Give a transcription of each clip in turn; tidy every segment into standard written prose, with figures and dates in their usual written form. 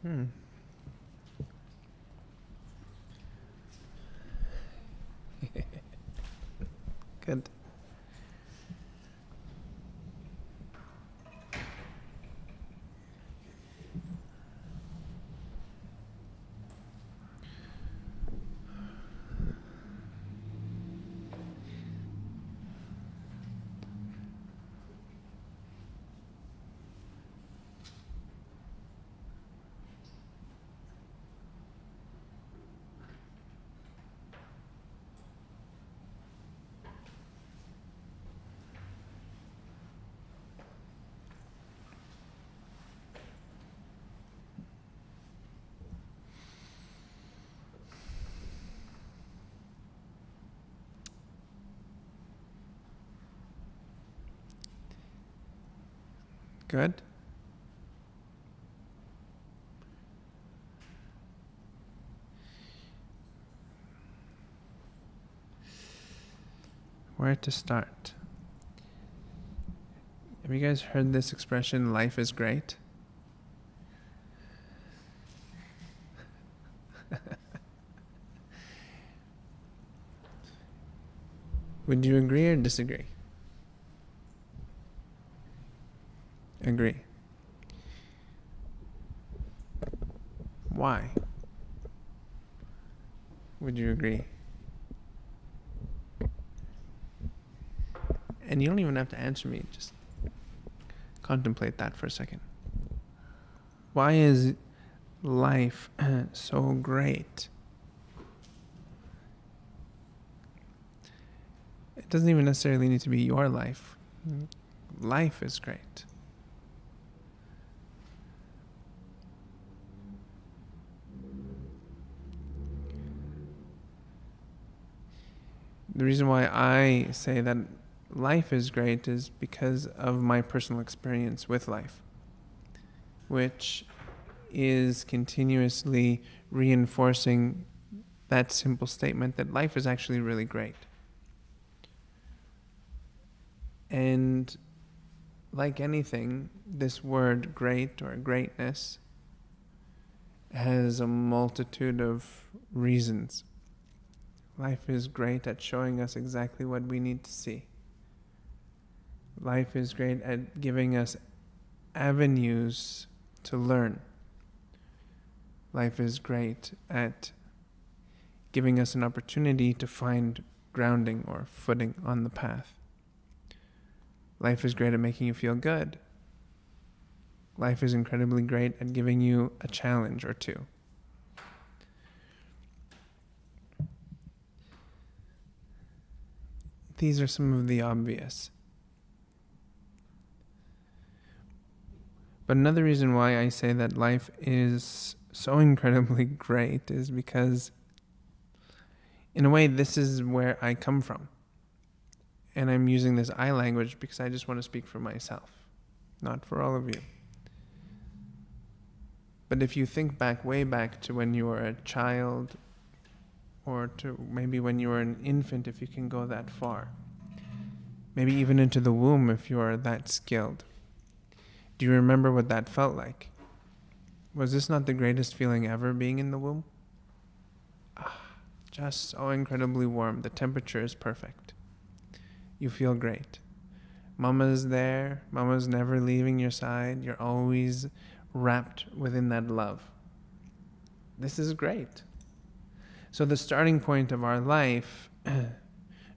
Good. Good. Where to start? Have you guys heard this expression, life is great? Would you agree or disagree? Agree. Why would you agree? And you don't even have to answer me, just contemplate that for a second. Why is life so great? It doesn't even necessarily need to be your life. Life is great. The reason why I say that life is great is because of my personal experience with life, which is continuously reinforcing that simple statement that life is actually really great. And like anything, this word great or greatness has a multitude of reasons. Life is great at showing us exactly what we need to see. Life is great at giving us avenues to learn. Life is great at giving us an opportunity to find grounding or footing on the path. Life is great at making you feel good. Life is incredibly great at giving you a challenge or two. These are some of the obvious. But another reason why I say that life is so incredibly great is because, in a way, this is where I come from. And I'm using this I language because I just want to speak for myself, not for all of you. But if you think back, way back to when you were a child, or to maybe when you were an infant, if you can go that far, maybe even into the womb if you are that skilled. Do you remember what that felt like? Was this not the greatest feeling ever, being in the womb? Just so incredibly warm. The temperature is perfect. You feel great. Mama's there. Mama's never leaving your side. You're always wrapped within that love. This is great. So the starting point of our life,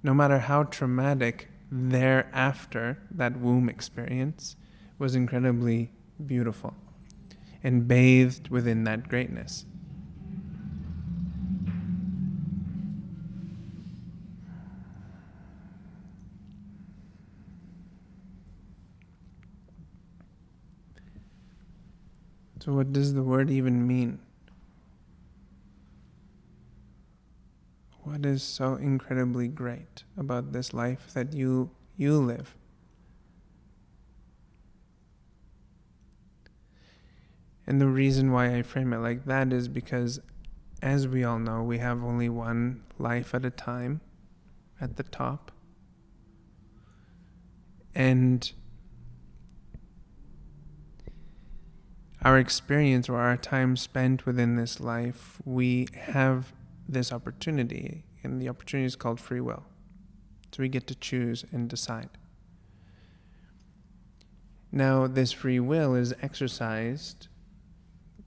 no matter how traumatic thereafter, that womb experience, was incredibly beautiful and bathed within that greatness. So what does the word even mean? What is so incredibly great about this life that you live? And the reason why I frame it like that is because, as we all know, we have only one life at a time at the top. And our experience or our time spent within this life, we have this opportunity, and the opportunity is called free will. So we get to choose and decide. Now, this free will is exercised,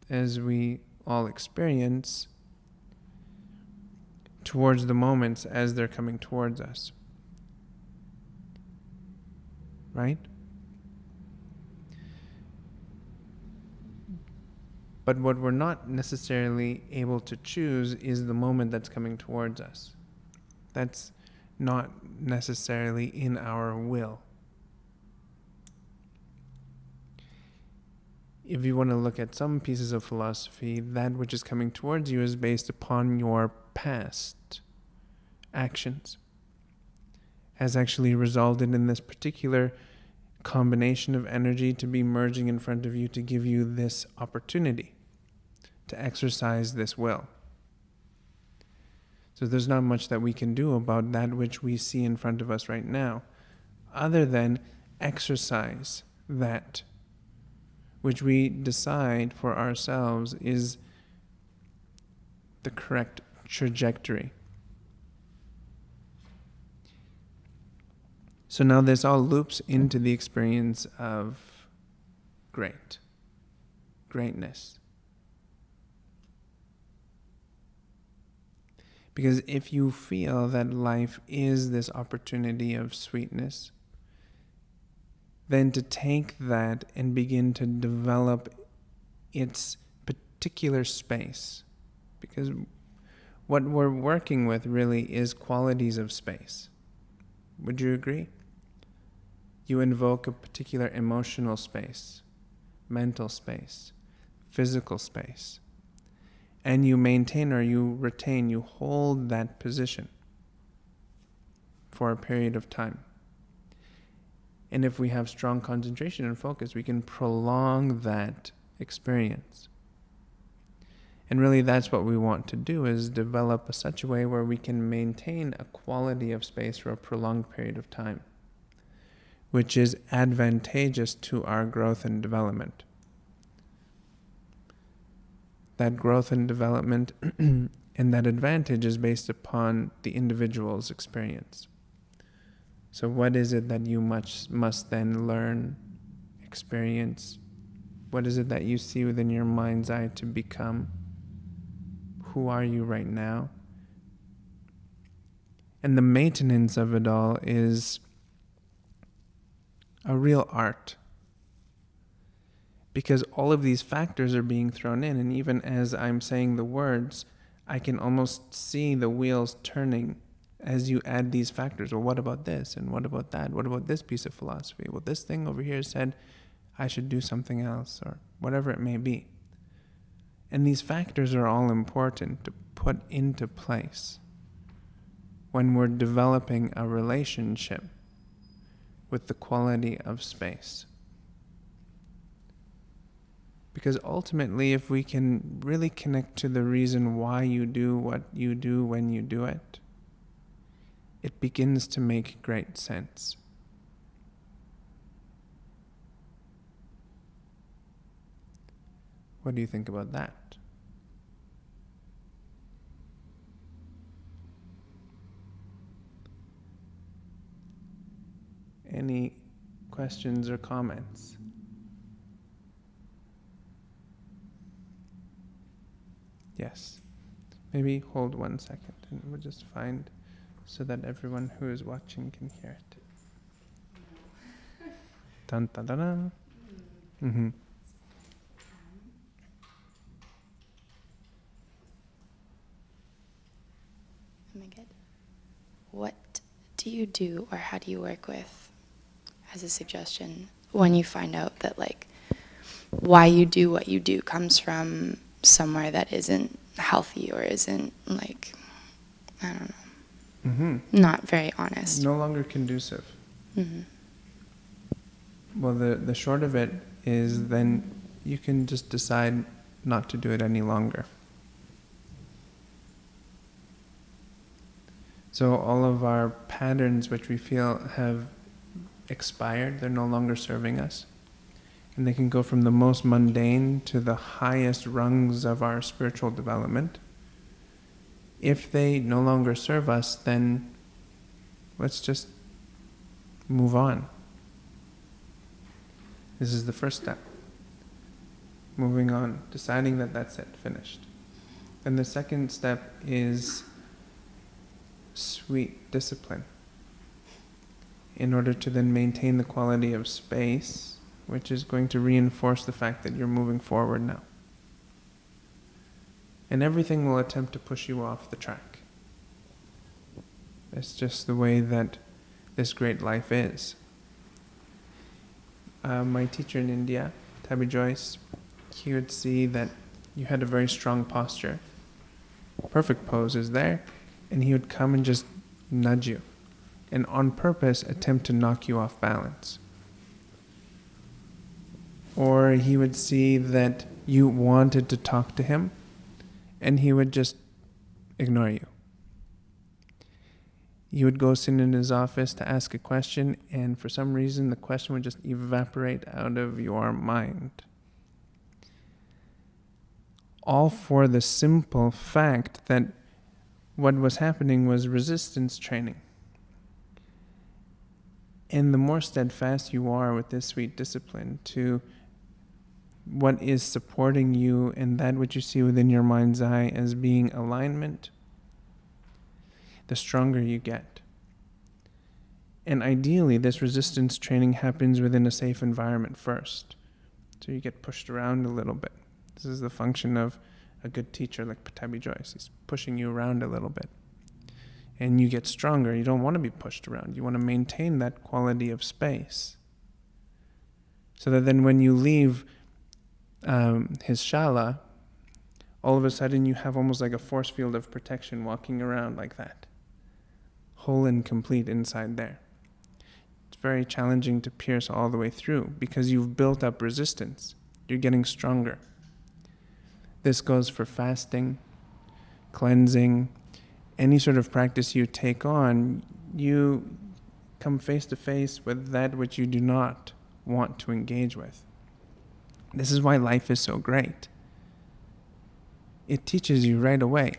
as we all experience, towards the moments as they're coming towards us. Right? But what we're not necessarily able to choose is the moment that's coming towards us. That's not necessarily in our will. If you want to look at some pieces of philosophy, that which is coming towards you is based upon your past actions, has actually resulted in this particular combination of energy to be merging in front of you to give you this opportunity to exercise this will. So there's not much that we can do about that which we see in front of us right now, other than exercise that which we decide for ourselves is the correct trajectory. So now this all loops into the experience of greatness. Because if you feel that life is this opportunity of sweetness, then to take that and begin to develop its particular space. Because what we're working with really is qualities of space. Would you agree? You invoke a particular emotional space, mental space, physical space, and you maintain or you retain, you hold that position for a period of time. And if we have strong concentration and focus, we can prolong that experience. And really that's what we want to do, is develop such a way where we can maintain a quality of space for a prolonged period of time, which is advantageous to our growth and development. That growth and development and that advantage is based upon the individual's experience. So what is it that you must then learn, experience? What is it that you see within your mind's eye to become? Who are you right now? And the maintenance of it all is a real art. Because all of these factors are being thrown in, and even as I'm saying the words, I can almost see the wheels turning as you add these factors. Well, what about this? And what about that? What about this piece of philosophy? Well, this thing over here said I should do something else, or whatever it may be. And these factors are all important to put into place when we're developing a relationship with the quality of space. Because ultimately, if we can really connect to the reason why you do what you do when you do it, it begins to make great sense. What do you think about that? Any questions or comments? Yes. Maybe hold 1 second and we'll just find so that everyone who is watching can hear it. Dun, dun, dun, dun. Mm-hmm. Am I good? What do you do, or how do you work with, as a suggestion, when you find out that why you do what you do comes from somewhere that isn't healthy or isn't I don't know, not very honest? No longer conducive. Mm-hmm. Well, the short of it is then you can just decide not to do it any longer. So all of our patterns which we feel have expired, they're no longer serving us. And they can go from the most mundane to the highest rungs of our spiritual development. If they no longer serve us, then let's just move on. This is the first step. Moving on, deciding that that's it, finished. And the second step is sweet discipline. In order to then maintain the quality of space, which is going to reinforce the fact that you're moving forward now. And everything will attempt to push you off the track. It's just the way that this great life is. My teacher in India, Tabby Joyce, he would see that you had a very strong posture. Perfect pose is there, and he would come and just nudge you, and on purpose attempt to knock you off balance. Or he would see that you wanted to talk to him, and he would just ignore you. You would go sit in his office to ask a question, and for some reason the question would just evaporate out of your mind. All for the simple fact that what was happening was resistance training. And the more steadfast you are with this sweet discipline to what is supporting you and that which you see within your mind's eye as being alignment, the stronger you get. And ideally, this resistance training happens within a safe environment first. So you get pushed around a little bit. This is the function of a good teacher like Patabi Joyce. He's pushing you around a little bit. And you get stronger. You don't want to be pushed around. You want to maintain that quality of space. So that then when you leave his shala, all of a sudden you have almost like a force field of protection walking around like that. Whole and complete inside there. It's very challenging to pierce all the way through because you've built up resistance. You're getting stronger. This goes for fasting, cleansing, any sort of practice you take on, you come face to face with that which you do not want to engage with. This is why life is so great. It teaches you right away.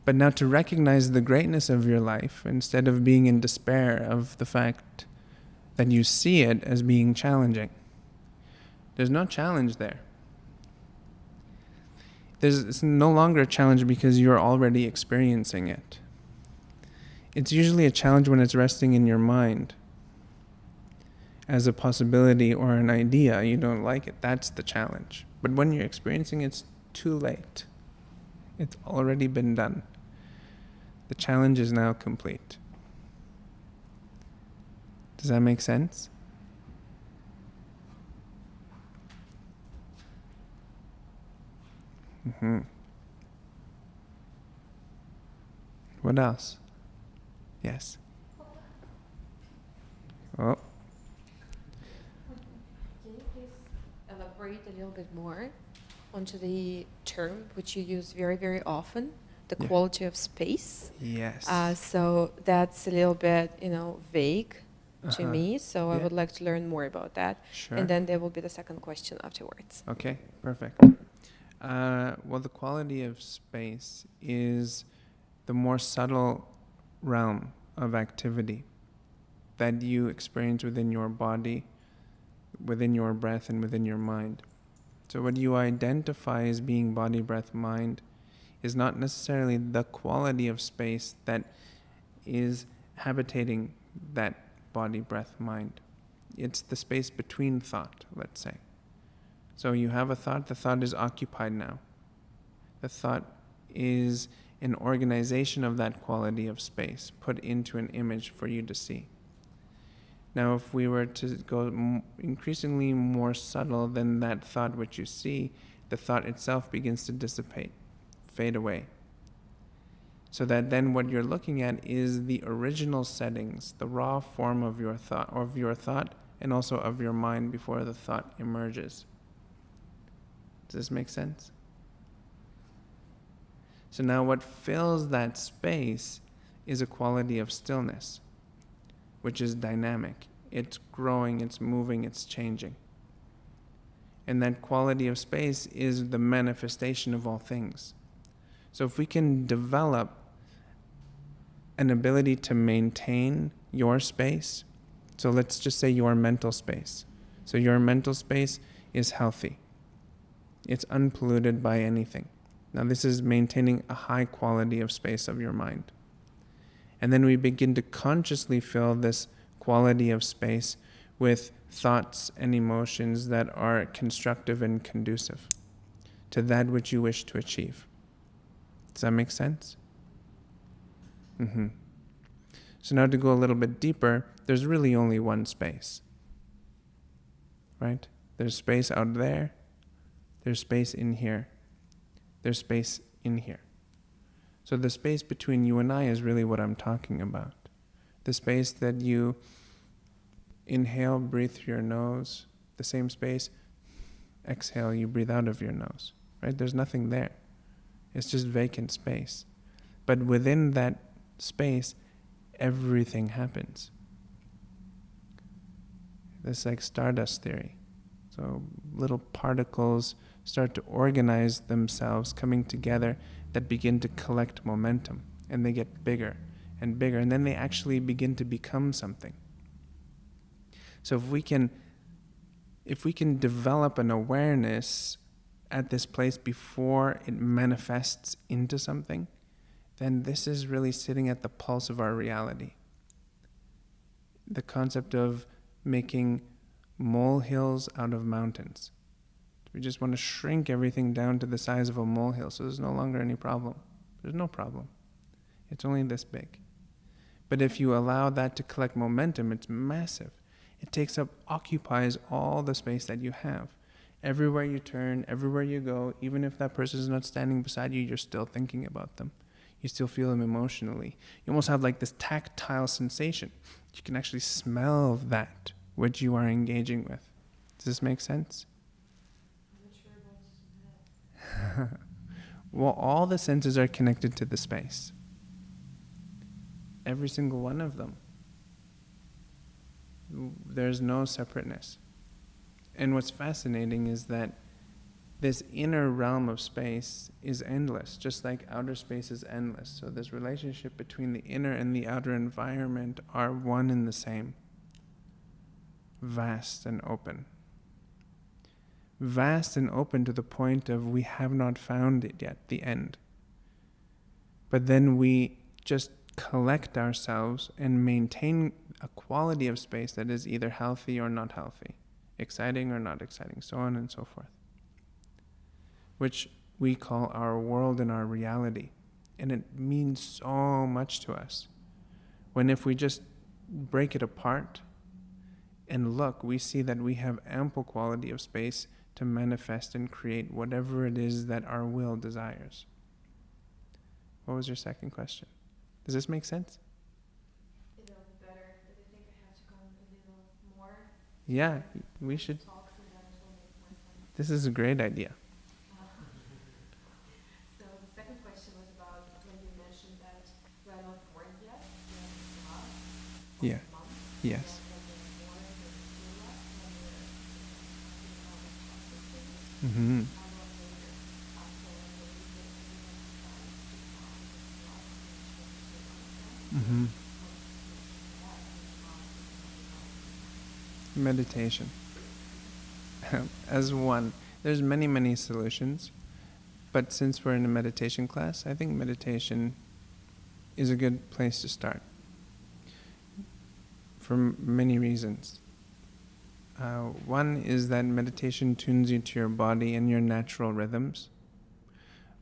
But now to recognize the greatness of your life, instead of being in despair of the fact that you see it as being challenging. There's no challenge there. It's no longer a challenge because you're already experiencing it. It's usually a challenge when it's resting in your mind as a possibility or an idea. You don't like it. That's the challenge. But when you're experiencing it, it's too late. It's already been done. The challenge is now complete. Does that make sense? Mm-hmm. What else? Yes. Oh. Can you please elaborate a little bit more onto the term which you use very, very often, the quality of space? Yes. So that's a little bit, vague to me. So I Yeah. would like to learn more about that. Sure. And then there will be the second question afterwards. Okay, perfect. Well, the quality of space is the more subtle realm of activity that you experience within your body, within your breath, and within your mind. So what you identify as being body, breath, mind is not necessarily the quality of space that is habitating that body, breath, mind. It's the space between thought, let's say. So you have a thought, the thought is occupied now. The thought is an organization of that quality of space put into an image for you to see. Now, if we were to go increasingly more subtle than that thought which you see, the thought itself begins to dissipate, fade away. So that then what you're looking at is the original settings, the raw form of your thought, and also of your mind before the thought emerges. Does this make sense? So now what fills that space is a quality of stillness, which is dynamic. It's growing, it's moving, it's changing. And that quality of space is the manifestation of all things. So if we can develop an ability to maintain your space, so let's just say your mental space. So your mental space is healthy. It's unpolluted by anything. Now this is maintaining a high quality of space of your mind. And then we begin to consciously fill this quality of space with thoughts and emotions that are constructive and conducive to that which you wish to achieve. Does that make sense? So now to go a little bit deeper, there's really only one space, right? There's space out there, there's space in here, there's space in here. So the space between you and I is really what I'm talking about. The space that you inhale, breathe through your nose, the same space, exhale, you breathe out of your nose, right? There's nothing there. It's just vacant space. But within that space, everything happens. This like Stardust theory. So little particles start to organize themselves, coming together, that begin to collect momentum, and they get bigger and bigger, and then they actually begin to become something. So if we can develop an awareness at this place before it manifests into something, then this is really sitting at the pulse of our reality. The concept of making molehills out of mountains. We just want to shrink everything down to the size of a molehill, so there's no longer any problem. There's no problem. It's only this big. But if you allow that to collect momentum, it's massive. It occupies all the space that you have. Everywhere you turn, everywhere you go, even if that person is not standing beside you, you're still thinking about them. You still feel them emotionally. You almost have like this tactile sensation. You can actually smell that which you are engaging with. Does this make sense? Well, all the senses are connected to the space. Every single one of them. There's no separateness. And what's fascinating is that this inner realm of space is endless, just like outer space is endless. So this relationship between the inner and the outer environment are one and the same. Vast and open. Vast and open to the point of we have not found it yet, the end. But then we just collect ourselves and maintain a quality of space that is either healthy or not healthy, exciting or not exciting, so on and so forth, which we call our world and our reality. And it means so much to us. When if we just break it apart and look, we see that we have ample quality of space to manifest and create whatever it is that our will desires. What was your second question? Does this make sense? It'll be better, but I think I have to go a little more. Yeah, we should. Talks and then it will make more sense. This is a great idea. So the second question was about when you mentioned that we are not born yet, Yeah. Yes. Mm-hmm. Mm-hmm. Meditation. As one. There's many solutions, but since we're in a meditation class, I think meditation is a good place to start for many reasons. One is that meditation tunes you to your body and your natural rhythms.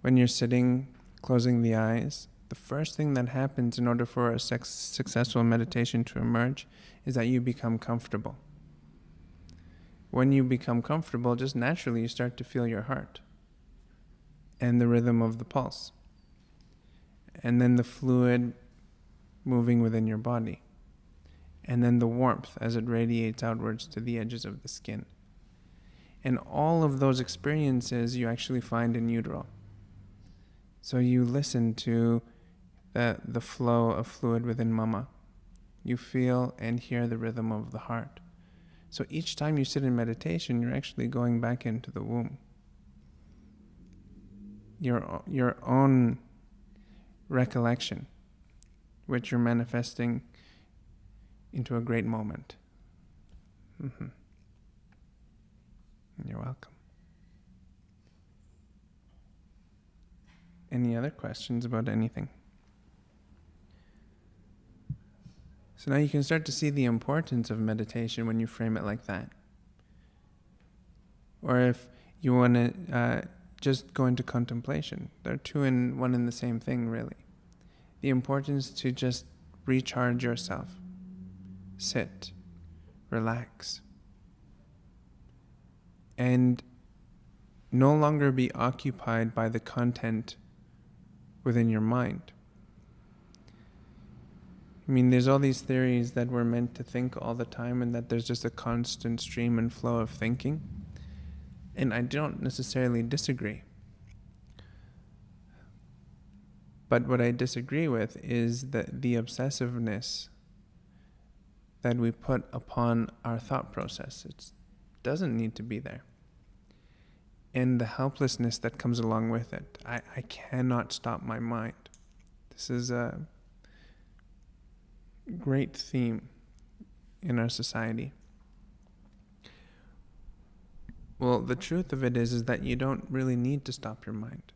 When you're sitting, closing the eyes, the first thing that happens in order for a successful meditation to emerge is that you become comfortable. When you become comfortable, just naturally you start to feel your heart and the rhythm of the pulse, and then the fluid moving within your body, and then the warmth as it radiates outwards to the edges of the skin. And all of those experiences you actually find in utero. So you listen to the flow of fluid within mama. You feel and hear the rhythm of the heart. So each time you sit in meditation, you're actually going back into the womb. Your own recollection, which you're manifesting into a great moment. You're welcome. Any other questions about anything? So now you can start to see the importance of meditation when you frame it like that. Or if you want to just go into contemplation. They're two in one and the same thing, really. The importance to just recharge yourself. Sit. Relax. And no longer be occupied by the content within your mind. I mean, there's all these theories that we're meant to think all the time and that there's just a constant stream and flow of thinking. And I don't necessarily disagree. But what I disagree with is that the obsessiveness that we put upon our thought process. It doesn't need to be there. And the helplessness that comes along with it. I cannot stop my mind. This is a great theme in our society. Well, the truth of it is that you don't really need to stop your mind.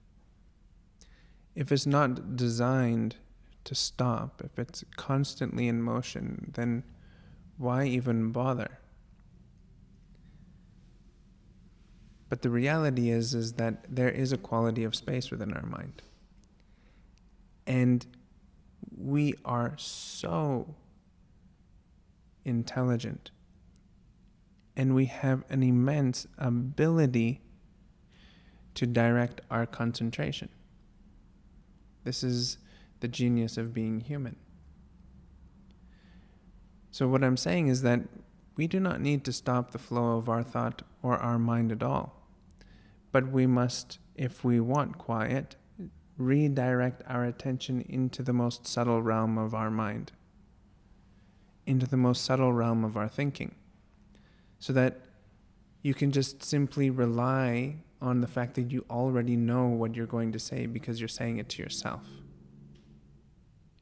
If it's not designed to stop, if it's constantly in motion, then why even bother? But the reality is that there is a quality of space within our mind. And we are so intelligent. And we have an immense ability to direct our concentration. This is the genius of being human. So what I'm saying is that we do not need to stop the flow of our thought or our mind at all. But we must, if we want quiet, redirect our attention into the most subtle realm of our mind, into the most subtle realm of our thinking, so that you can just simply rely on the fact that you already know what you're going to say because you're saying it to yourself.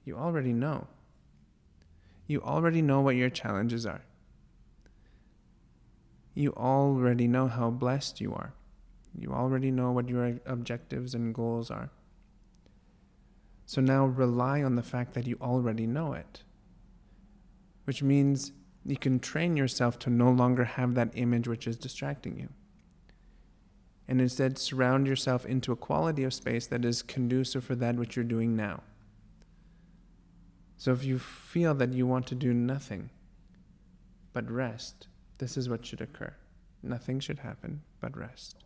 You already know. You already know what your challenges are. You already know how blessed you are. You already know what your objectives and goals are. So now rely on the fact that you already know it, which means you can train yourself to no longer have that image which is distracting you. And instead surround yourself into a quality of space that is conducive for that which you're doing now. So if you feel that you want to do nothing but rest, this is what should occur. Nothing should happen but rest.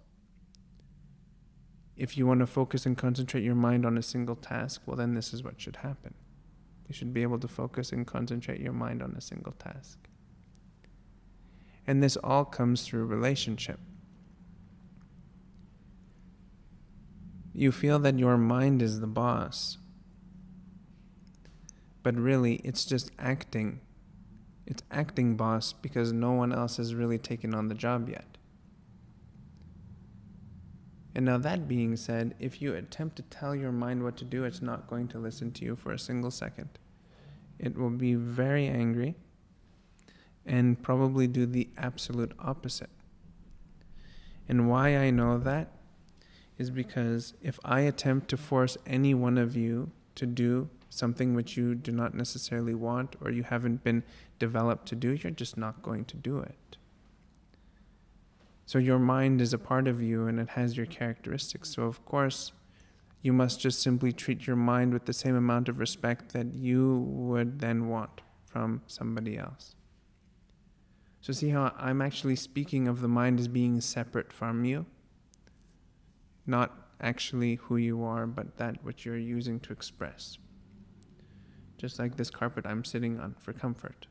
If you want to focus and concentrate your mind on a single task, well then this is what should happen. You should be able to focus and concentrate your mind on a single task. And this all comes through relationship. You feel that your mind is the boss, but really it's just acting. It's acting boss because no one else has really taken on the job yet. And now that being said, if you attempt to tell your mind what to do, it's not going to listen to you for a single second. It will be very angry and probably do the absolute opposite. And why I know that is because if I attempt to force any one of you to do something which you do not necessarily want or you haven't been developed to do, you're just not going to do it. So your mind is a part of you and it has your characteristics. So of course, you must just simply treat your mind with the same amount of respect that you would then want from somebody else. So see how I'm actually speaking of the mind as being separate from you? Not actually who you are, but that which you're using to express. Just like this carpet I'm sitting on for comfort.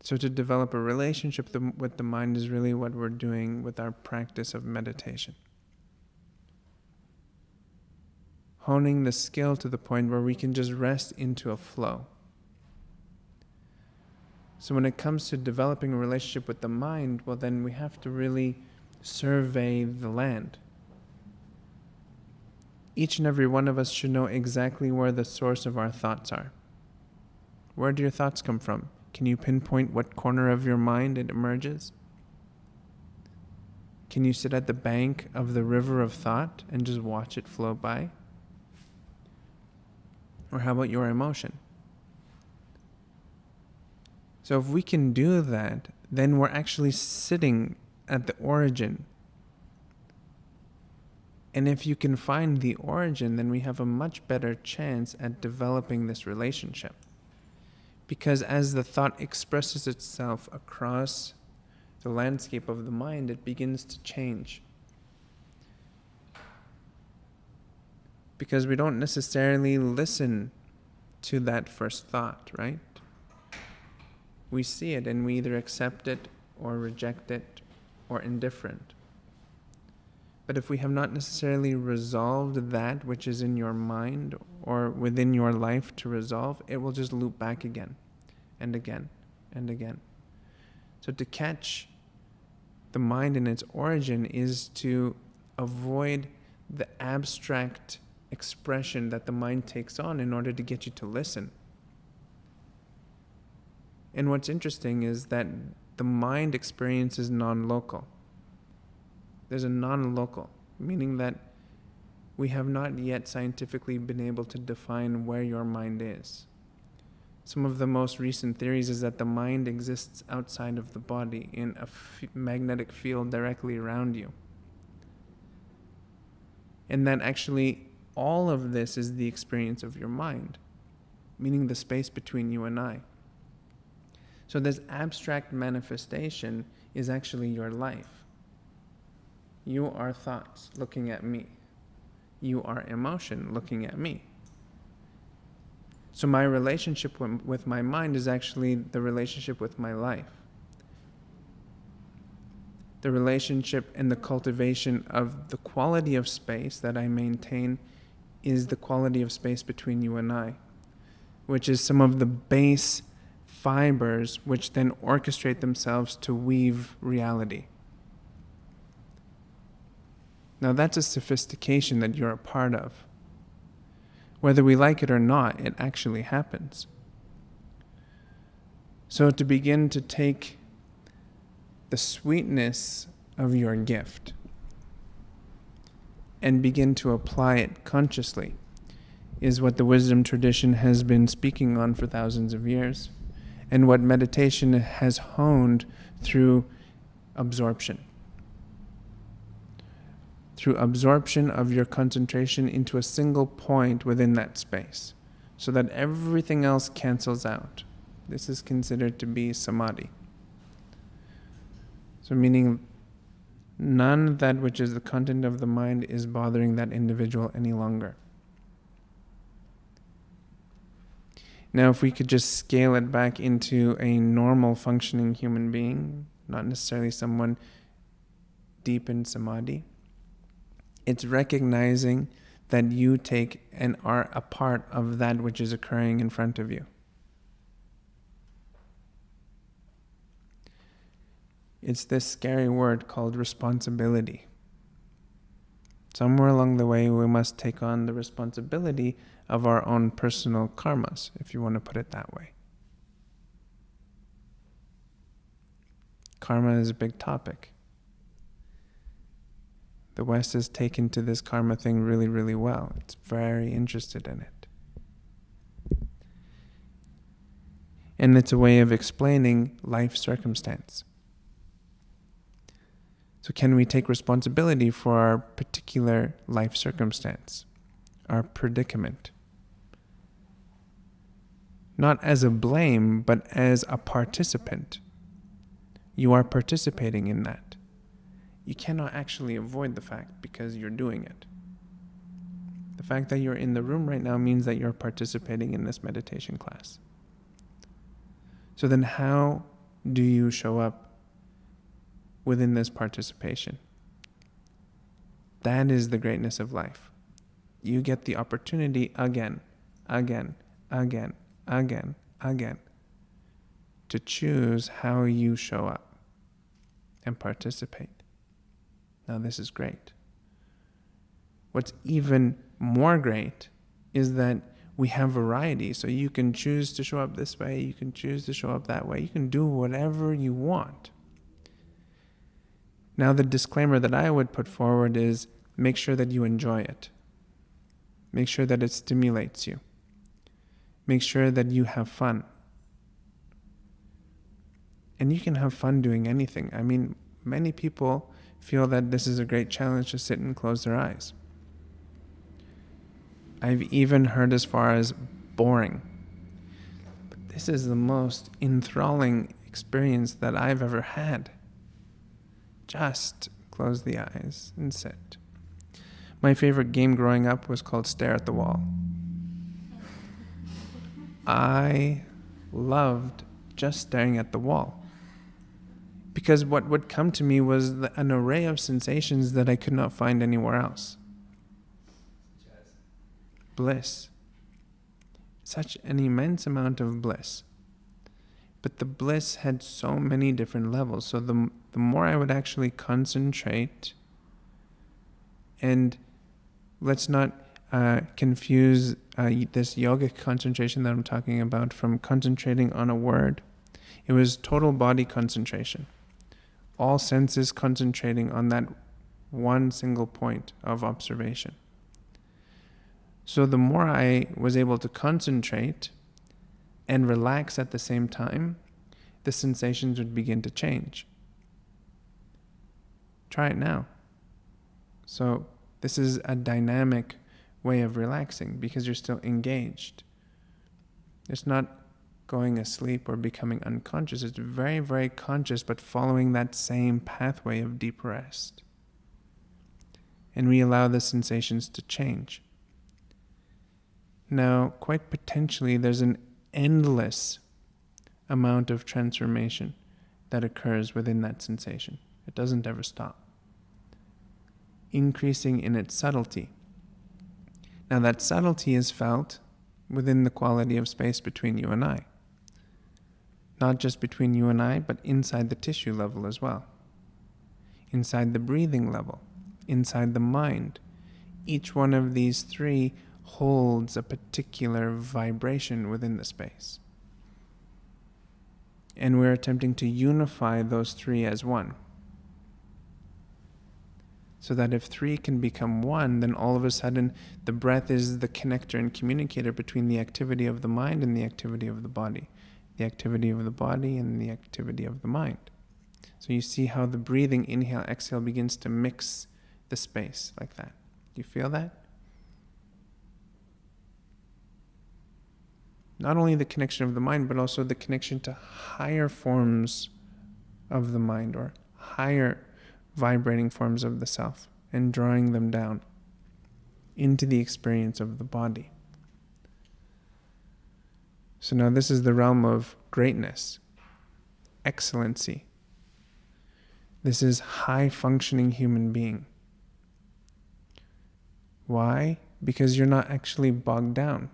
So to develop a relationship with the mind is really what we're doing with our practice of meditation. honing the skill to the point where we can just rest into a flow. So when it comes to developing a relationship with the mind, well, then we have to really survey the land. Each and every one of us should know exactly where the source of our thoughts are. Where do your thoughts come from? Can you pinpoint what corner of your mind it emerges? Can you sit at the bank of the river of thought and just watch it flow by? Or how about your emotion? So if we can do that, then we're actually sitting at the origin. And if you can find the origin, then we have a much better chance at developing this relationship. Because as the thought expresses itself across the landscape of the mind, it begins to change. Because we don't necessarily listen to that first thought, right? We see it and we either accept it or reject it or indifferent. But if we have not necessarily resolved that which is in your mind or within your life to resolve, it will just loop back again and again and again. So to catch the mind in its origin is to avoid the abstract expression that the mind takes on in order to get you to listen. And what's interesting is that the mind experience is non-local. There's a non-local, meaning that we have not yet scientifically been able to define where your mind is. Some of the most recent theories is that the mind exists outside of the body in a magnetic field directly around you. And that actually all of this is the experience of your mind, meaning the space between you and I. So this abstract manifestation is actually your life. You are thoughts looking at me. You are emotion looking at me. So my relationship with my mind is actually the relationship with my life. The relationship and the cultivation of the quality of space that I maintain is the quality of space between you and I, which is some of the base fibers which then orchestrate themselves to weave reality. Now that's a sophistication that you're a part of. Whether we like it or not, it actually happens. So to begin to take the sweetness of your gift and begin to apply it consciously is what the wisdom tradition has been speaking on for thousands of years, and what meditation has honed through absorption. Through absorption of your concentration into a single point within that space, so that everything else cancels out. This is considered to be samadhi. So meaning none of that which is the content of the mind is bothering that individual any longer. Now, if we could just scale it back into a normal functioning human being, not necessarily someone deep in samadhi, it's recognizing that you take and are a part of that which is occurring in front of you. It's this scary word called responsibility. Somewhere along the way, we must take on the responsibility of our own personal karmas, if you want to put it that way. Karma is a big topic. The West has taken to this karma thing really, really well. It's very interested in it. And it's a way of explaining life circumstance. So can we take responsibility for our particular life circumstance, our predicament? Not as a blame, but as a participant. You are participating in that. You cannot actually avoid the fact because you're doing it. The fact that you're in the room right now means that you're participating in this meditation class. So then how do you show up within this participation? That is the greatness of life. you get the opportunity again to choose how you show up and participate. Now, this is great. What's even more great is that we have variety. So you can choose to show up this way, you can choose to show up that way, you can do whatever you want. Now, the disclaimer that I would put forward is make sure that you enjoy it. Make sure that it stimulates you. Make sure that you have fun. And you can have fun doing anything. I mean, many people feel that this is a great challenge to sit and close their eyes. I've even heard as far as boring. But this is the most enthralling experience that I've ever had. Just close the eyes and sit. My favorite game growing up was called Stare at the Wall. I loved just staring at the wall. Because what would come to me was an array of sensations that I could not find anywhere else. Bliss. Such an immense amount of bliss. But the bliss had so many different levels. So the more I would actually concentrate, and let's not confuse this yogic concentration that I'm talking about from concentrating on a word. It was total body concentration. All senses concentrating on that one single point of observation. So the more I was able to concentrate and relax at the same time, the sensations would begin to change. Try it now. So this is a dynamic way of relaxing because you're still engaged. It's not going asleep or becoming unconscious. It's very, very conscious, but following that same pathway of deep rest. And we allow the sensations to change. Now, quite potentially, there's an endless amount of transformation that occurs within that sensation. It doesn't ever stop. Increasing in its subtlety. Now, that subtlety is felt within the quality of space between you and I. Not just between you and I, but inside the tissue level as well. Inside the breathing level. Inside the mind. Each one of these three holds a particular vibration within the space. And we're attempting to unify those three as one. So that if three can become one, then all of a sudden the breath is the connector and communicator between the activity of the mind and the activity of the body. The activity of the body and the activity of the mind. So you see how the breathing, inhale, exhale begins to mix the space like that. Do you feel that? Not only the connection of the mind, but also the connection to higher forms of the mind or higher vibrating forms of the self and drawing them down into the experience of the body. So now this is the realm of greatness, excellency. This is high functioning human being. Why? Because you're not actually bogged down.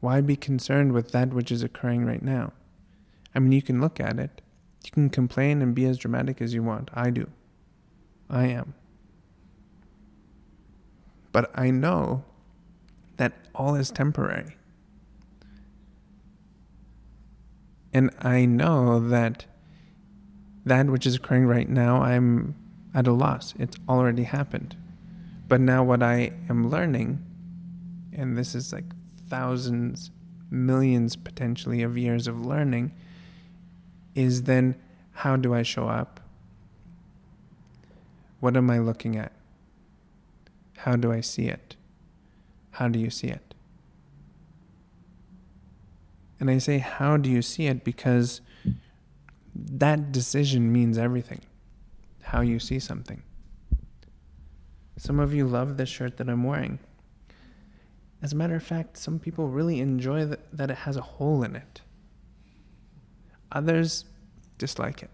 Why be concerned with that which is occurring right now? I mean, you can look at it. You can complain and be as dramatic as you want. I do. I am. But I know that all is temporary. And I know that that which is occurring right now, I'm at a loss. It's already happened. But now what I am learning, and this is like thousands, millions potentially of years of learning, is then how do I show up? What am I looking at? How do I see it? How do you see it? And I say, how do you see it? Because that decision means everything. How you see something. Some of you love this shirt that I'm wearing. As a matter of fact, some people really enjoy that it has a hole in it. Others dislike it.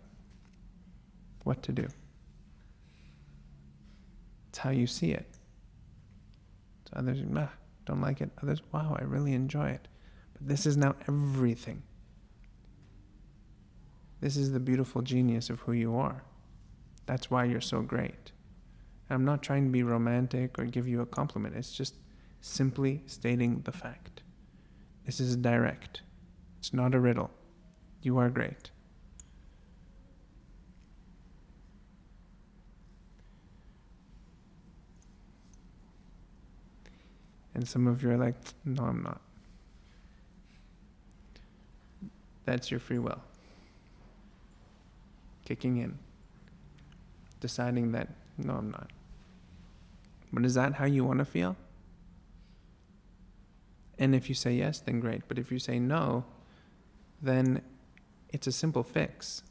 What to do? It's how you see it. So others, don't like it. Others, wow, I really enjoy it. But this is now everything. This is the beautiful genius of who you are. That's why you're so great. I'm not trying to be romantic or give you a compliment. It's just simply stating the fact. This is direct. It's not a riddle. You are great. And some of you are like, no, I'm not. That's your free will. Kicking in. Deciding that, no, I'm not. But is that how you want to feel? And if you say yes, then great. But if you say no, then it's a simple fix.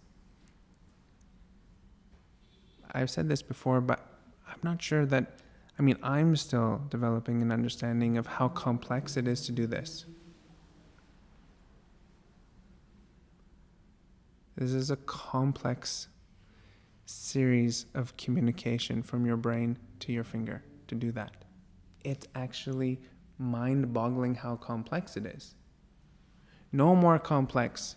I've said this before, but I'm not sure that, I'm still developing an understanding of how complex it is to do this. This is a complex series of communication from your brain to your finger to do that. It's actually mind-boggling how complex it is. No more complex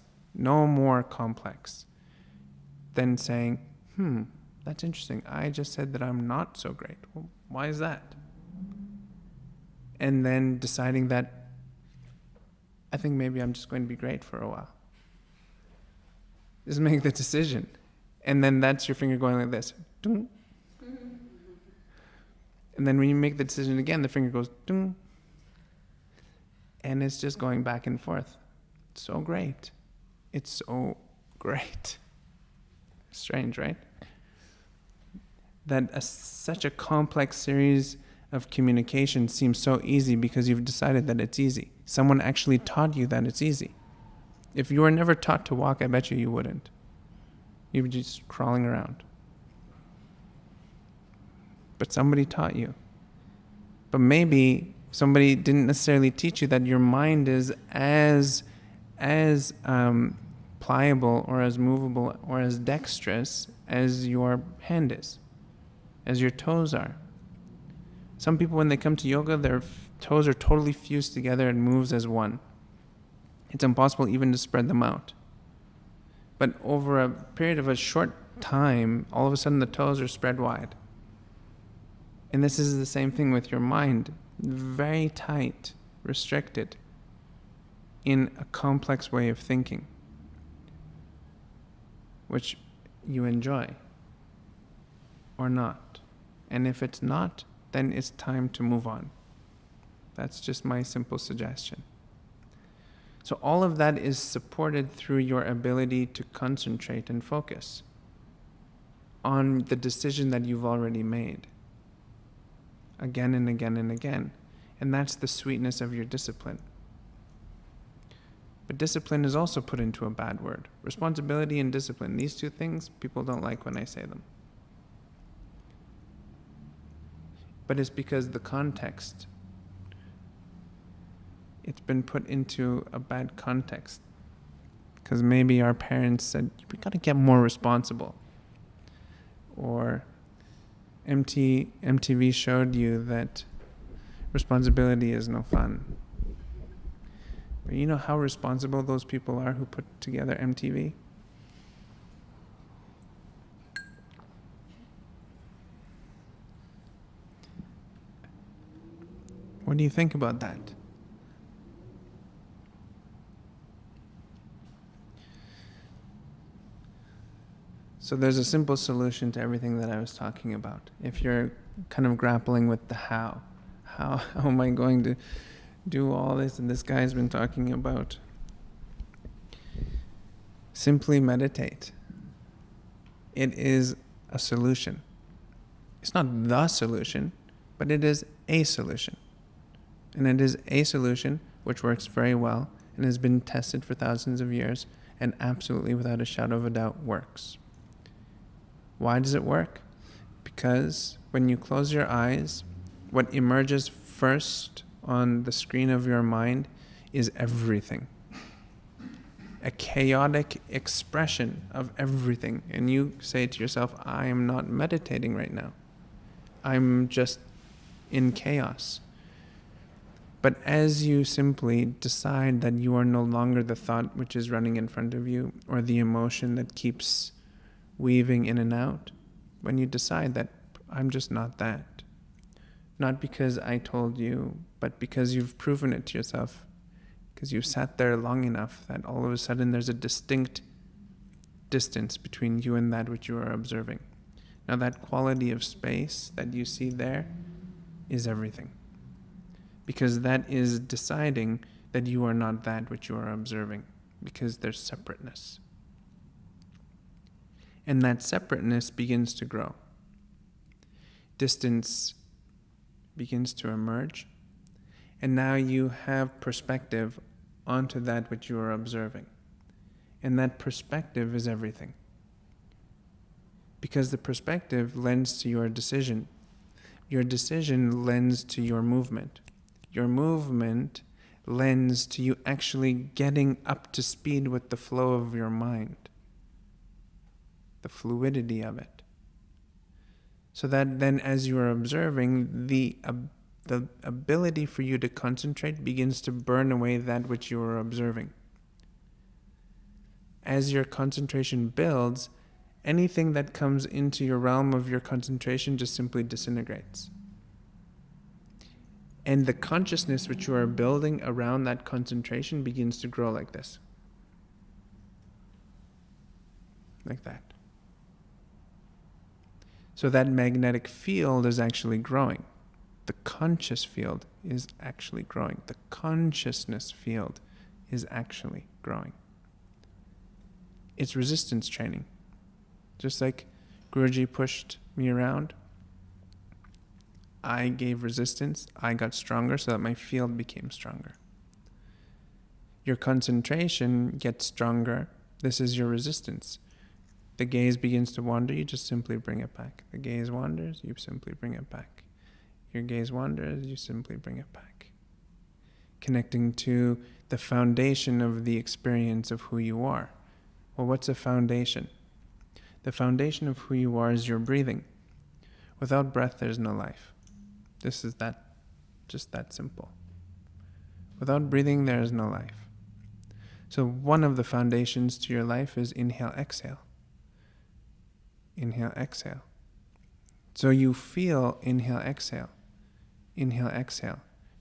than saying, that's interesting. I just said that I'm not so great. Well, why is that? And then deciding that I think maybe I'm just going to be great for a while. Just make the decision. And then that's your finger going like this. Ding. And then when you make the decision again, the finger goes ding. And it's just going back and forth. So great. It's so great. Strange, right? That such a complex series of communication seems so easy because you've decided that it's easy. Someone actually taught you that it's easy. If you were never taught to walk, I bet you wouldn't. You'd be just crawling around. But somebody taught you. But maybe somebody didn't necessarily teach you that your mind is as pliable or as movable or as dexterous as your hand is, as your toes are. Some people, when they come to yoga, their toes are totally fused together and moves as one. It's impossible even to spread them out. But over a period of a short time, all of a sudden the toes are spread wide. And this is the same thing with your mind. Very tight, restricted, in a complex way of thinking, which you enjoy or not. And if it's not, then it's time to move on. That's just my simple suggestion. So all of that is supported through your ability to concentrate and focus on the decision that you've already made again and again and again. And that's the sweetness of your discipline. But discipline is also put into a bad word. Responsibility and discipline, these two things, people don't like when I say them. But it's because the context, it's been put into a bad context. Because maybe our parents said, we got to get more responsible. Or MTV showed you that responsibility is no fun. But you know how responsible those people are who put together MTV? What do you think about that? So there's a simple solution to everything that I was talking about. If you're kind of grappling with the how am I going to do all this and this guy's been talking about? Simply meditate. It is a solution. It's not the solution, but it is a solution. And it is a solution which works very well and has been tested for thousands of years and absolutely without a shadow of a doubt works. Why does it work? Because when you close your eyes, what emerges first on the screen of your mind is everything. A chaotic expression of everything. And you say to yourself, I am not meditating right now. I'm just in chaos. But as you simply decide that you are no longer the thought which is running in front of you, or the emotion that keeps weaving in and out, when you decide that I'm just not that, not because I told you, but because you've proven it to yourself, because you've sat there long enough that all of a sudden there's a distinct distance between you and that which you are observing. Now that quality of space that you see there is everything. Because that is deciding that you are not that which you are observing, because there's separateness. And that separateness begins to grow. Distance begins to emerge, and now you have perspective onto that which you are observing. And that perspective is everything. Because the perspective lends to your decision. Your decision lends to your movement. Your movement lends to you actually getting up to speed with the flow of your mind, the fluidity of it. So that then as you are observing, the ability for you to concentrate begins to burn away that which you are observing. As your concentration builds, anything that comes into your realm of your concentration just simply disintegrates. And the consciousness which you are building around that concentration begins to grow like this. Like that. So that magnetic field is actually growing. The conscious field is actually growing. The consciousness field is actually growing. It's resistance training. Just like Guruji pushed me around, I gave resistance, I got stronger so that my field became stronger. Your concentration gets stronger. This is your resistance. The gaze begins to wander, you just simply bring it back. The gaze wanders, you simply bring it back. Your gaze wanders, you simply bring it back. Connecting to the foundation of the experience of who you are. Well, what's a foundation? The foundation of who you are is your breathing. Without breath, there's no life. This is just that simple. Without breathing, there is no life. So one of the foundations to your life is inhale, exhale. Inhale, exhale. So you feel inhale, exhale. Inhale, exhale.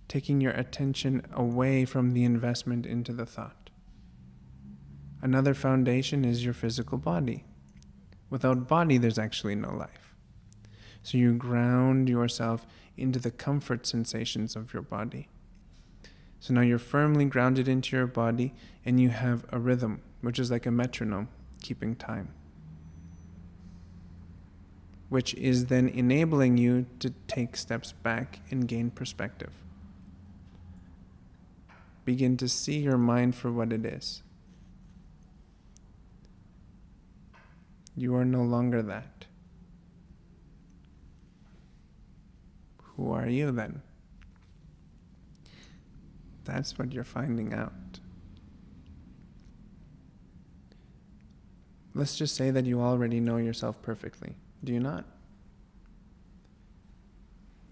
Taking your attention away from the investment into the thought. Another foundation is your physical body. Without body, there's actually no life. So you ground yourself into the comfort sensations of your body. So now you're firmly grounded into your body and you have a rhythm, which is like a metronome, keeping time, which is then enabling you to take steps back and gain perspective. Begin to see your mind for what it is. You are no longer that. Who are you then? That's what you're finding out. Let's just say that you already know yourself perfectly. Do you not?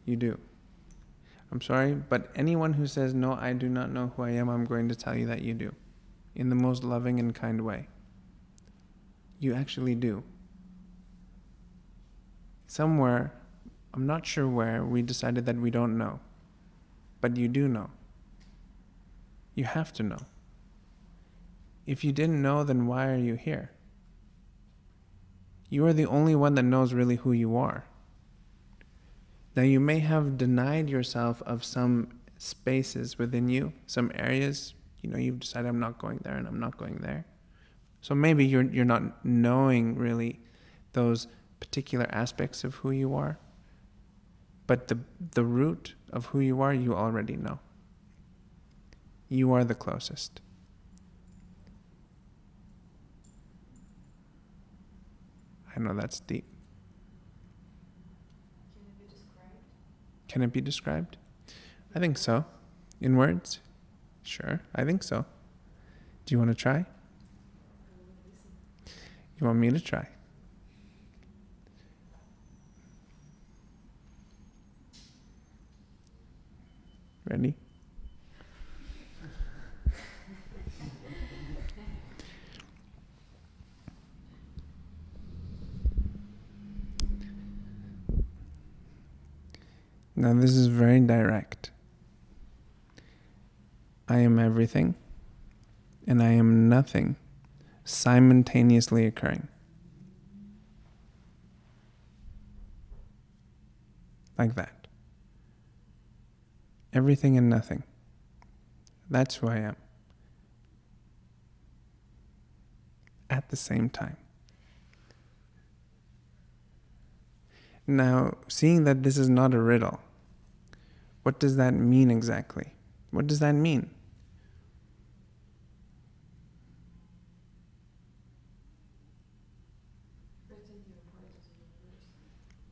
You do. I'm sorry, but anyone who says, no, I do not know who I am, I'm going to tell you that you do. In the most loving and kind way. You actually do. Somewhere, I'm not sure where, we decided that we don't know. But you do know. You have to know. If you didn't know, then why are you here? You are the only one that knows really who you are. Now you may have denied yourself of some spaces within you, some areas, you've decided I'm not going there and I'm not going there. So maybe you're not knowing really those particular aspects of who you are. But the root of who you are, you already know. You are the closest. I know that's deep. Can it be described? Can it be described? I think so. In words? Sure, I think so. Do you want to try? You want me to try? Ready? Now this is very direct. I am everything, and I am nothing, simultaneously occurring. Like that. Everything and nothing. That's who I am. At the same time. Now, seeing that this is not a riddle, what does that mean exactly? What does that mean?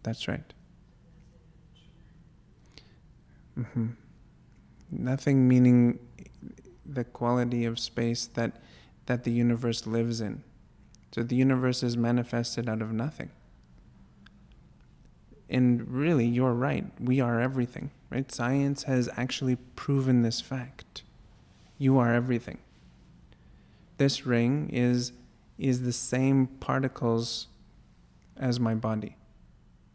That's right. Mm-hmm. Nothing meaning the quality of space that the universe lives in. So the universe is manifested out of nothing. And really, you're right. We are everything, right? Science has actually proven this fact. You are everything. This ring is the same particles as my body.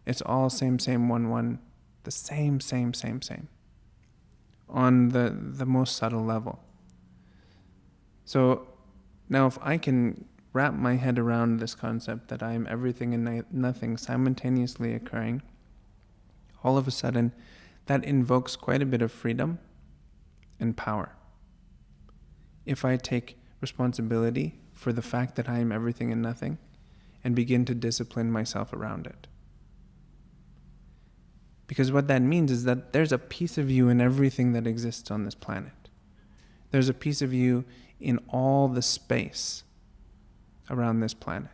It's all same, 1, the same. On the most subtle level. So now if I can wrap my head around this concept that I am everything and nothing simultaneously occurring, all of a sudden that invokes quite a bit of freedom and power. If I take responsibility for the fact that I am everything and nothing and begin to discipline myself around it. Because what that means is that there's a piece of you in everything that exists on this planet. There's a piece of you in all the space around this planet.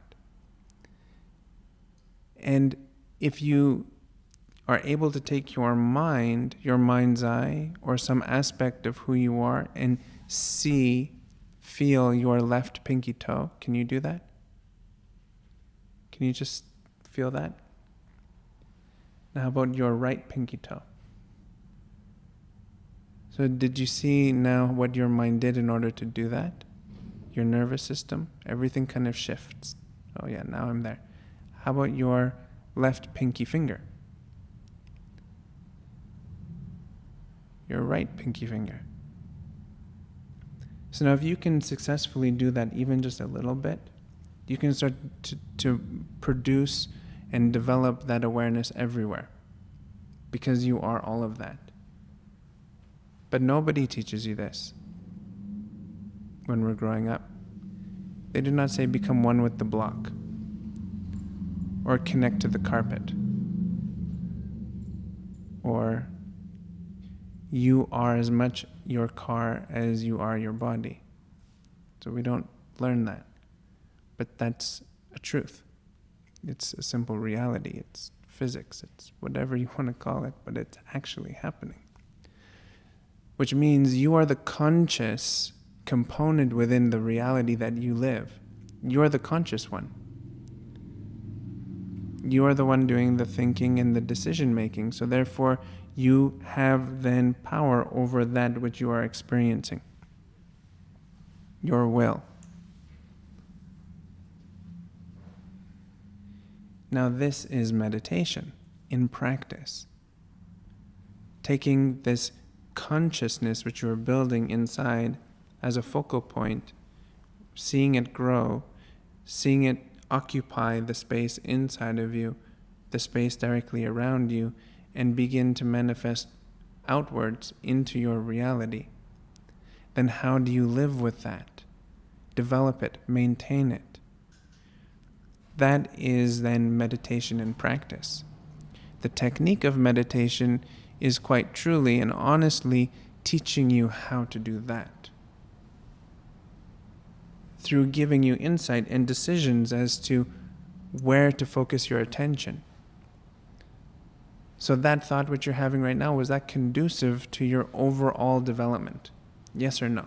And if you are able to take your mind, your mind's eye, or some aspect of who you are and feel your left pinky toe, can you do that? Can you just feel that? Now how about your right pinky toe? So did you see now what your mind did in order to do that? Your nervous system, everything kind of shifts. Oh yeah, now I'm there. How about your left pinky finger? Your right pinky finger. So now if you can successfully do that even just a little bit, you can start to produce and develop that awareness everywhere, because you are all of that. But nobody teaches you this when we're growing up. They do not say become one with the block or connect to the carpet or you are as much your car as you are your body. So we don't learn that. But that's a truth. It's a simple reality. It's physics. It's whatever you want to call it, but it's actually happening. Which means you are the conscious component within the reality that you live. You are the conscious one. You are the one doing the thinking and the decision making. So therefore, you have then power over that which you are experiencing. Your will. Now this is meditation in practice. Taking this consciousness which you are building inside as a focal point, seeing it grow, seeing it occupy the space inside of you, the space directly around you, and begin to manifest outwards into your reality. Then how do you live with that? Develop it, maintain it. That is then meditation in practice. The technique of meditation is quite truly and honestly teaching you how to do that, through giving you insight and decisions as to where to focus your attention. So that thought which you're having right now, was that conducive to your overall development? Yes or no?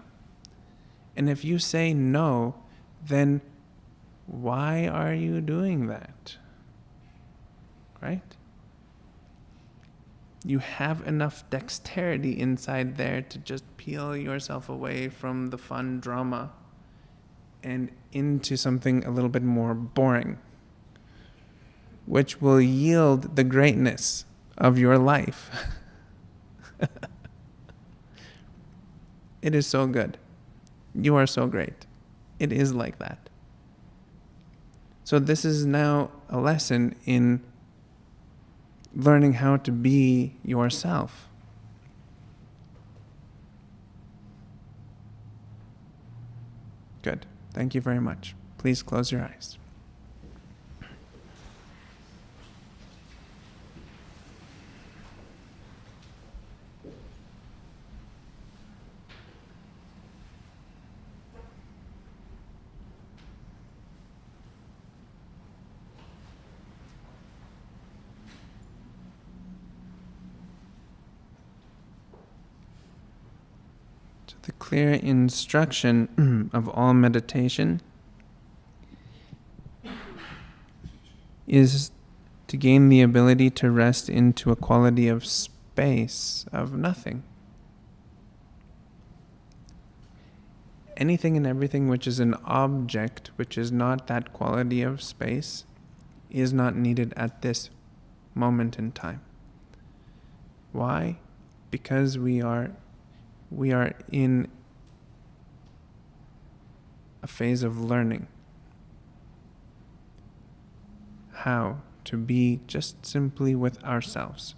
And if you say no, then why are you doing that? Right? You have enough dexterity inside there to just peel yourself away from the fun drama and into something a little bit more boring, which will yield the greatness of your life. It is so good. You are so great. It is like that. So this is now a lesson in learning how to be yourself. Good. Thank you very much. Please close your eyes. The clear instruction of all meditation is to gain the ability to rest into a quality of space, of nothing. Anything and everything which is an object, which is not that quality of space, is not needed at this moment in time. Why? Because we are in a phase of learning how to be just simply with ourselves.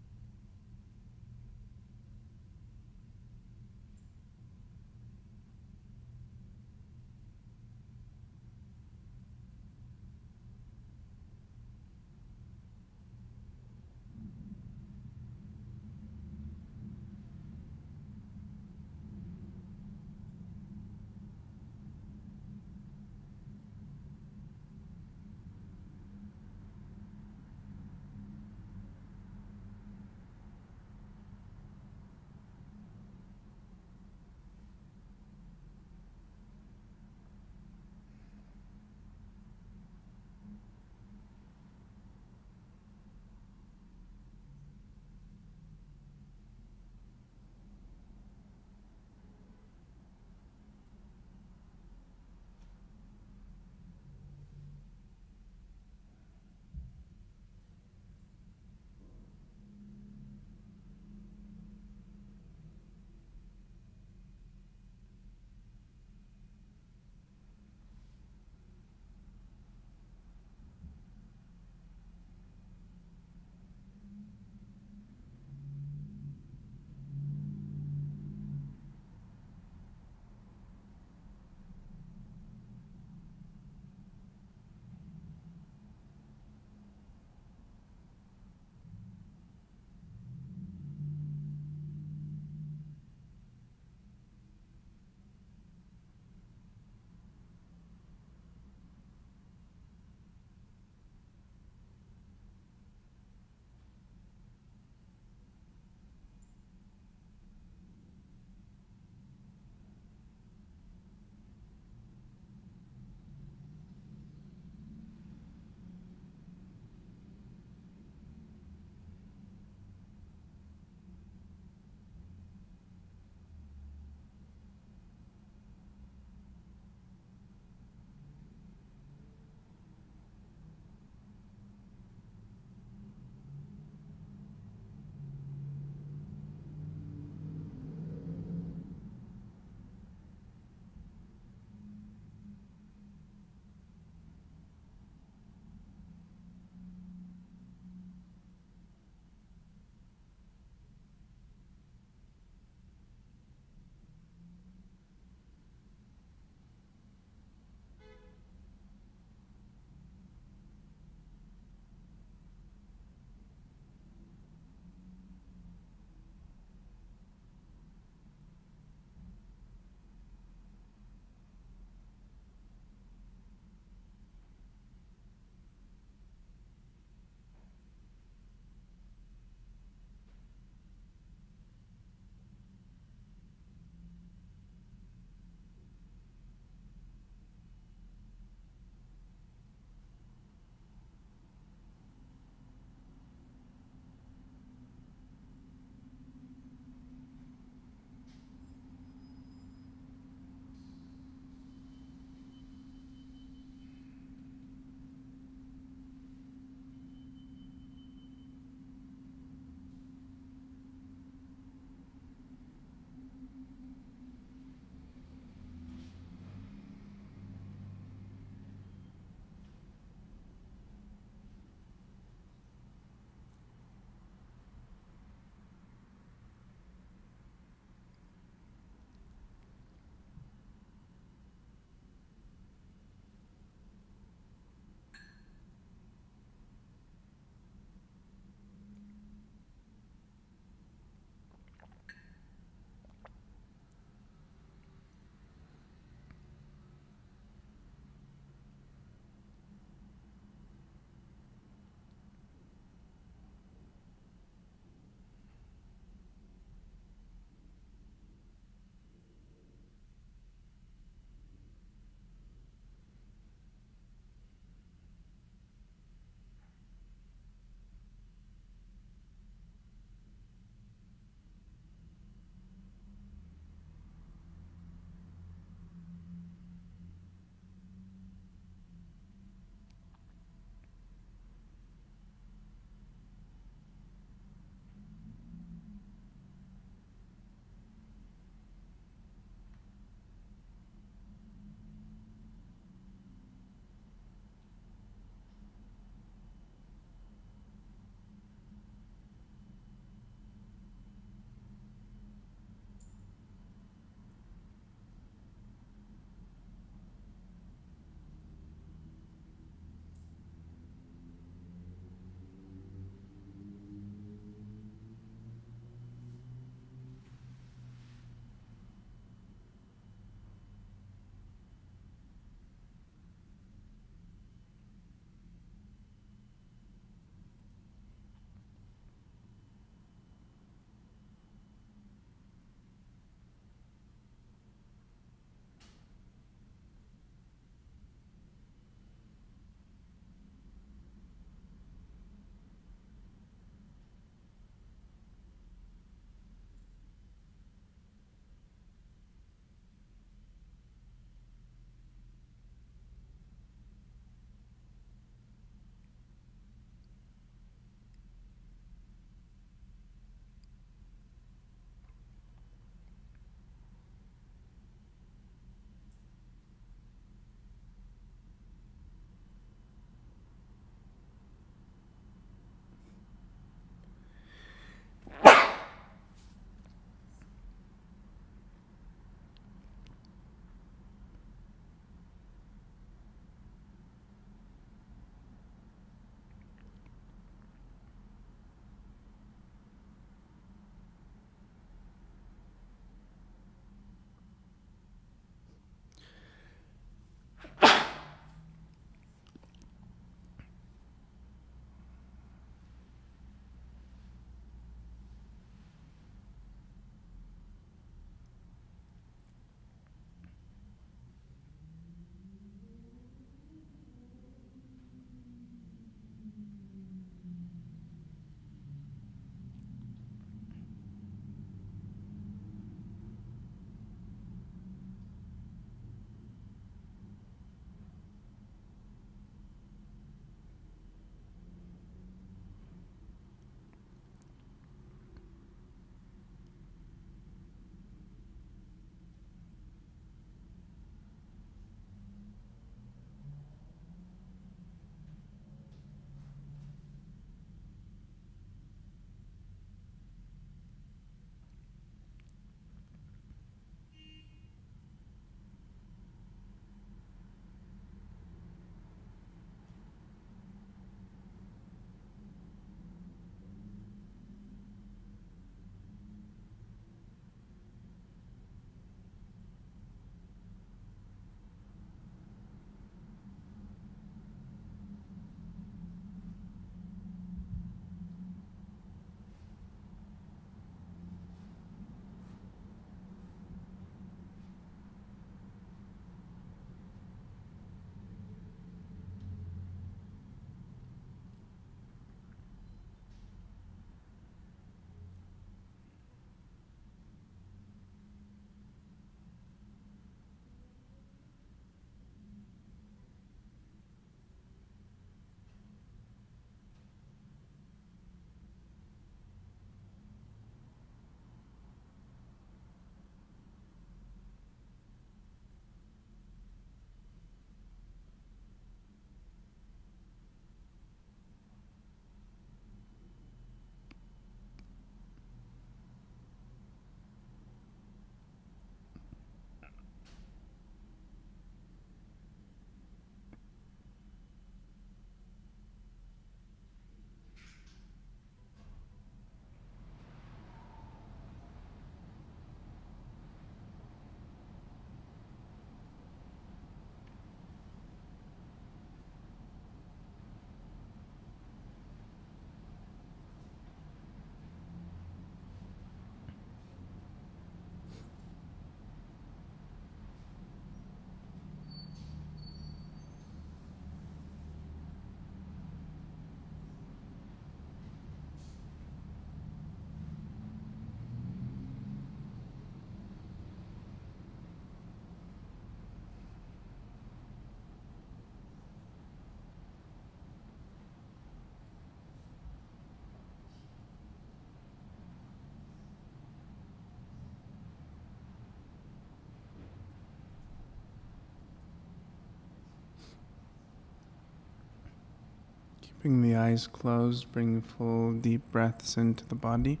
Keeping the eyes closed, bringing full deep breaths into the body.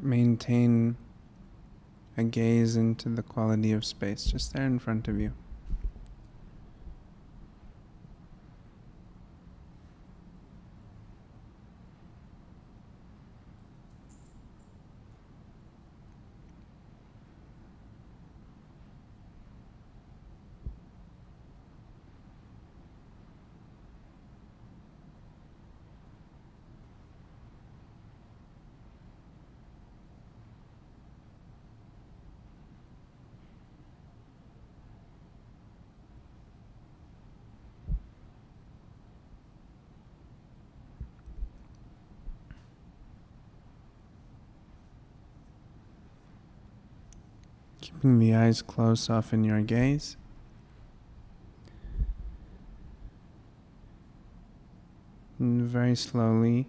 Maintain a gaze into the quality of space just there in front of you. Keeping the eyes closed, soften your gaze. And very slowly,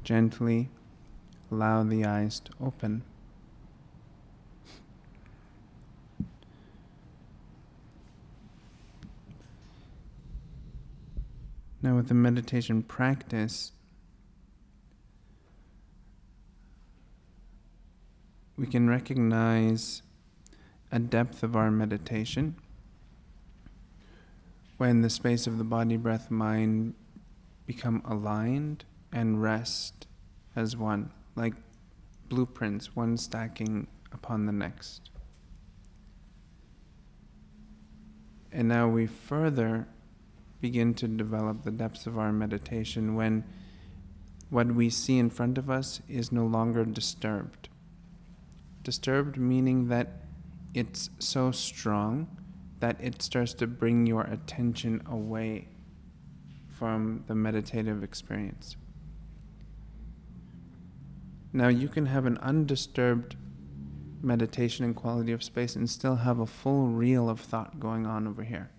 gently, allow the eyes to open. Now with the meditation practice, we can recognize a depth of our meditation when the space of the body, breath, mind become aligned and rest as one, like blueprints, one stacking upon the next. And now we further begin to develop the depths of our meditation when what we see in front of us is no longer disturbed. Disturbed meaning that it's so strong that it starts to bring your attention away from the meditative experience. Now you can have an undisturbed meditation and quality of space and still have a full reel of thought going on over here.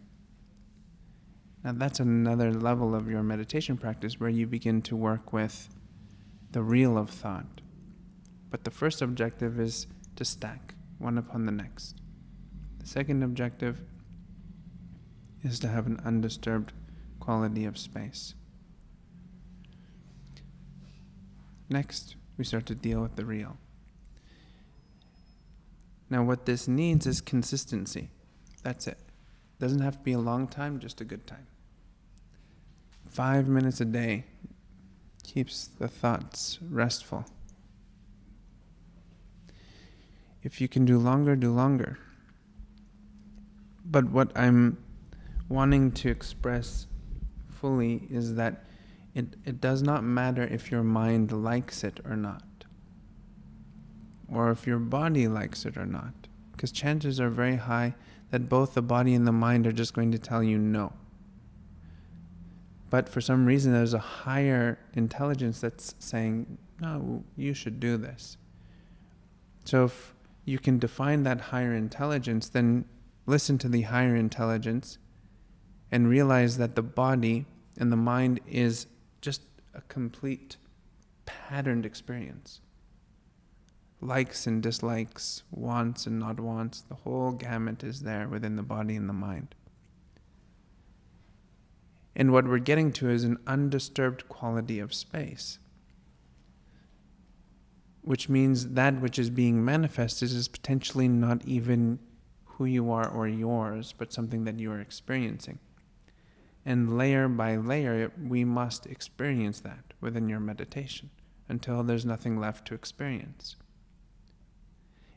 Now that's another level of your meditation practice where you begin to work with the reel of thought. But the first objective is to stack one upon the next. The second objective is to have an undisturbed quality of space. Next, we start to deal with the real. Now what this needs is consistency. That's it. Doesn't have to be a long time, just a good time. 5 minutes a day keeps the thoughts restful. If you can do longer, do longer. But what I'm wanting to express fully is that it does not matter if your mind likes it or not, or if your body likes it or not, because chances are very high that both the body and the mind are just going to tell you no. But for some reason there's a higher intelligence that's saying, no, you should do this. So if you can define that higher intelligence, then listen to the higher intelligence and realize that the body and the mind is just a complete patterned experience. Likes and dislikes, wants and not wants, the whole gamut is there within the body and the mind. And what we're getting to is an undisturbed quality of space, which means that which is being manifested is potentially not even who you are or yours, but something that you are experiencing. And layer by layer, we must experience that within your meditation until there's nothing left to experience.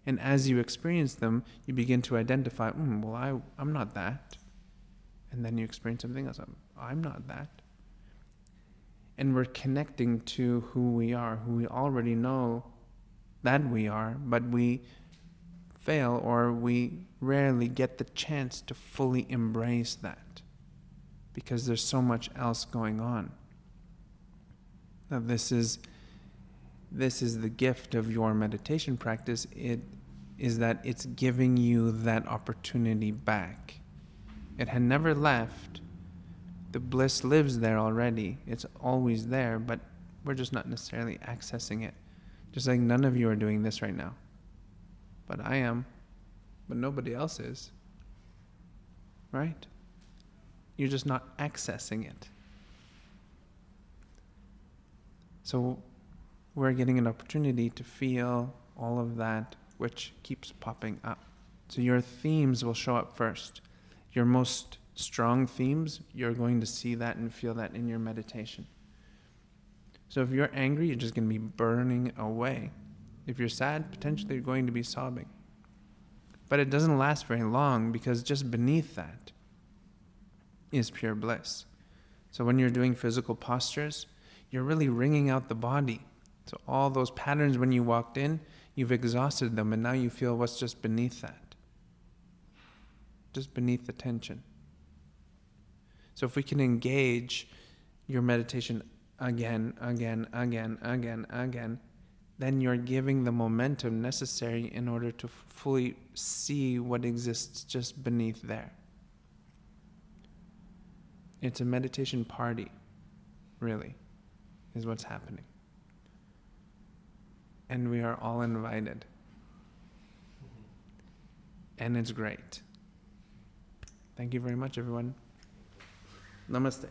And as you experience them, you begin to identify, well, I'm not that. And then you experience something else. I'm not that. And we're connecting to who we are, who we already know that we are, but we fail, or we rarely get the chance to fully embrace that because there's so much else going on. Now, this is the gift of your meditation practice. It is that it's giving you that opportunity back. It had never left. The bliss lives there already. It's always there, but we're just not necessarily accessing it. Just like none of you are doing this right now. But I am. But nobody else is. Right? You're just not accessing it. So we're getting an opportunity to feel all of that which keeps popping up. So your themes will show up first. Your most strong themes, you're going to see that and feel that in your meditation. So if you're angry, you're just going to be burning away. If you're sad, potentially you're going to be sobbing. But it doesn't last very long, because just beneath that is pure bliss. So when you're doing physical postures, you're really wringing out the body. So all those patterns when you walked in, you've exhausted them, and now you feel what's just beneath that. Just beneath the tension. So if we can engage your meditation again, then you're giving the momentum necessary in order to fully see what exists just beneath there. It's a meditation party, really, is what's happening. And we are all invited. And it's great. Thank you very much, everyone. Namaste.